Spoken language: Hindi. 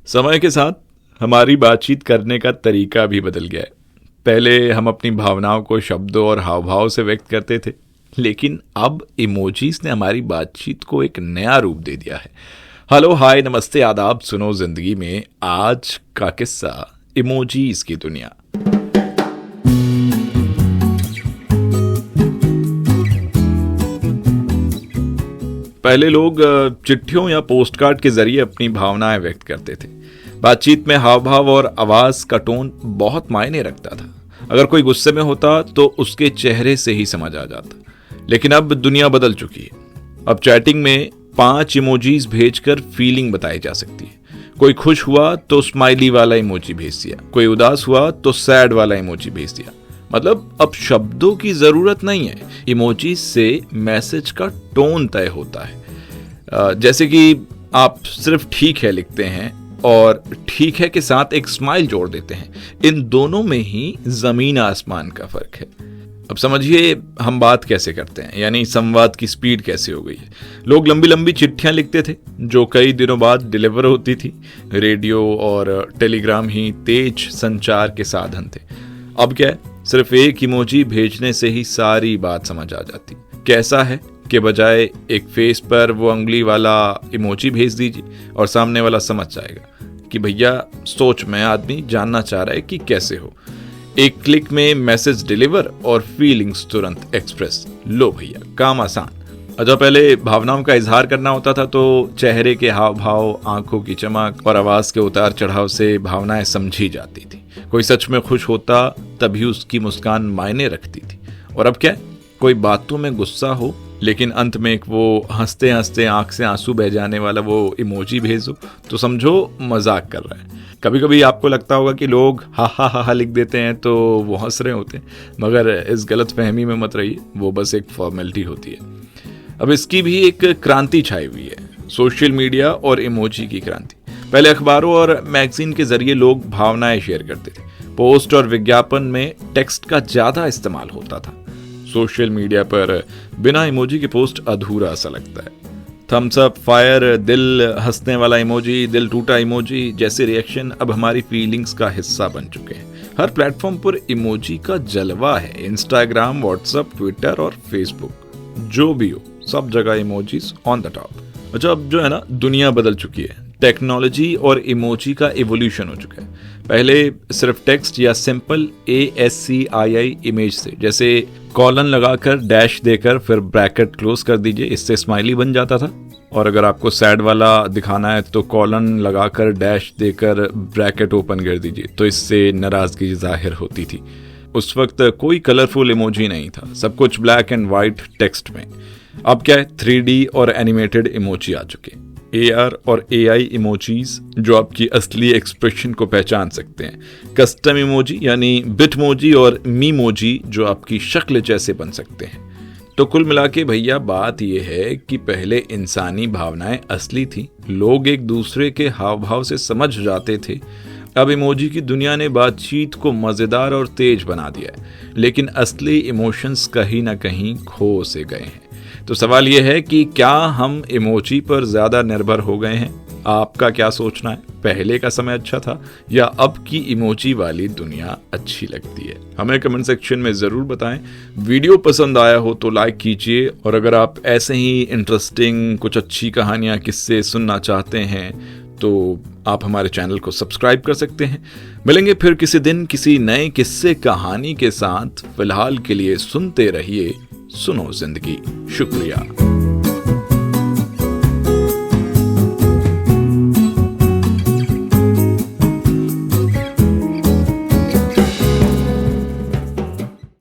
समय के साथ हमारी बातचीत करने का तरीका भी बदल गया है। पहले हम अपनी भावनाओं को शब्दों और हाव भाव से व्यक्त करते थे, लेकिन अब इमोजीज ने हमारी बातचीत को एक नया रूप दे दिया है। हेलो, हाय, नमस्ते, आदाब, सुनो जिंदगी में आज का किस्सा, इमोजीज की दुनिया। पहले लोग चिट्ठियों या पोस्टकार्ड के जरिए अपनी भावनाएं व्यक्त करते थे। बातचीत में हाव भाव और आवाज का टोन बहुत मायने रखता था। अगर कोई गुस्से में होता तो उसके चेहरे से ही समझ आ जाता। लेकिन अब दुनिया बदल चुकी है। अब चैटिंग में 5 इमोजीज भेजकर फीलिंग बताई जा सकती है। कोई खुश हुआ तो स्माइली वाला इमोजी भेज दिया, कोई उदास हुआ तो सैड वाला इमोजी भेज दिया। मतलब अब शब्दों की जरूरत नहीं है, इमोजीज से मैसेज का टोन तय होता है। जैसे कि आप सिर्फ ठीक है लिखते हैं और ठीक है के साथ एक स्माइल जोड़ देते हैं। इन दोनों में ही जमीन आसमान का फर्क है। अब समझिए हम बात कैसे करते हैं, यानी संवाद की स्पीड कैसे हो गई है। लोग लंबी लंबी चिट्ठियां लिखते थे जो कई दिनों बाद डिलीवर होती थी। रेडियो और टेलीग्राम ही तेज संचार के साधन थे। अब क्या है, सिर्फ एक इमोजी भेजने से ही सारी बात समझ आ जाती। कैसा है के बजाय एक फेस पर वो उंगली वाला इमोजी भेज दीजिए और सामने वाला समझ जाएगा कि भैया सोच में आदमी जानना चाह रहा है कि कैसे हो। एक क्लिक में मैसेज डिलीवर और फीलिंग्स तुरंत एक्सप्रेस। लो भैया, काम आसान। जब पहले भावनाओं का इजहार करना होता था तो चेहरे के हाव भाव, आंखों की चमक और आवाज के उतार चढ़ाव से भावनाएं समझी जाती थी। कोई सच में खुश होता तभी उसकी मुस्कान मायने रखती थी। और अब क्या है, कोई बातों में गुस्सा हो लेकिन अंत में एक वो हंसते हंसते आंख से आंसू बह जाने वाला वो इमोजी भेजो तो समझो मजाक कर रहा है। कभी कभी आपको लगता होगा कि लोग हा हा हा हा लिख देते हैं तो वो हंस रहे होते हैं, मगर इस गलत फहमी में मत रहिए, वो बस एक फॉर्मेलिटी होती है। अब इसकी भी एक क्रांति छाई हुई है, सोशल मीडिया और इमोजी की क्रांति। पहले अखबारों और मैगजीन के जरिए लोग भावनाएं शेयर करते थे। पोस्ट और विज्ञापन में टेक्स्ट का ज्यादा इस्तेमाल होता था। सोशल मीडिया पर बिना इमोजी के पोस्ट अधूरा सा लगता है। थम्स अप, फायर, दिल, हंसने वाला इमोजी, दिल टूटा इमोजी जैसे रिएक्शन अब हमारी फीलिंग्स का हिस्सा बन चुके हैं। हर प्लेटफॉर्म पर इमोजी का जलवा है। इंस्टाग्राम, व्हाट्सएप, ट्विटर और फेसबुक, जो भी हो सब जगह इमोजीज ऑन द टॉप। अच्छा, अब जो है ना, दुनिया बदल चुकी है। टेक्नोलॉजी और इमोजी का इवोल्यूशन हो चुका है। पहले सिर्फ टेक्स्ट या सिंपल ASCII इमेज थे, जैसे कॉलन लगाकर डैश देकर फिर ब्रैकेट क्लोज कर दीजिए, इससे स्माइली बन जाता था। और अगर आपको सैड वाला दिखाना है तो कॉलन लगाकर डैश देकर ब्रैकेट ओपन कर दीजिए, तो इससे नाराजगी जाहिर होती थी। उस वक्त कोई कलरफुल इमोजी नहीं था, सब कुछ ब्लैक एंड व्हाइट टेक्स्ट में। अब क्या है, 3D और एनिमेटेड इमोजी आ चुके हैं। AR और AI इमोजीज जो आपकी असली एक्सप्रेशन को पहचान सकते हैं। कस्टम इमोजी यानी बिटमोजी और मीमोजी जो आपकी शक्ल जैसे बन सकते हैं। तो कुल मिला के भैया बात यह है कि पहले इंसानी भावनाएं असली थी, लोग एक दूसरे के हाव भाव से समझ जाते थे। अब इमोजी की दुनिया ने बातचीत को मजेदार और तेज बना दिया है, लेकिन असली इमोशंस कहीं ना कहीं खो से गए हैं। तो सवाल यह है कि क्या हम इमोजी पर ज्यादा निर्भर हो गए हैं? आपका क्या सोचना है? पहले का समय अच्छा था या अब की इमोजी वाली दुनिया अच्छी लगती है? हमें कमेंट सेक्शन में जरूर बताएं। वीडियो पसंद आया हो तो लाइक कीजिए, और अगर आप ऐसे ही इंटरेस्टिंग कुछ अच्छी कहानियां, किस्से सुनना चाहते हैं तो आप हमारे चैनल को सब्सक्राइब कर सकते हैं। मिलेंगे फिर किसी दिन किसी नए किस्से कहानी के साथ। फिलहाल के लिए सुनते रहिए सुनो जिंदगी। शुक्रिया।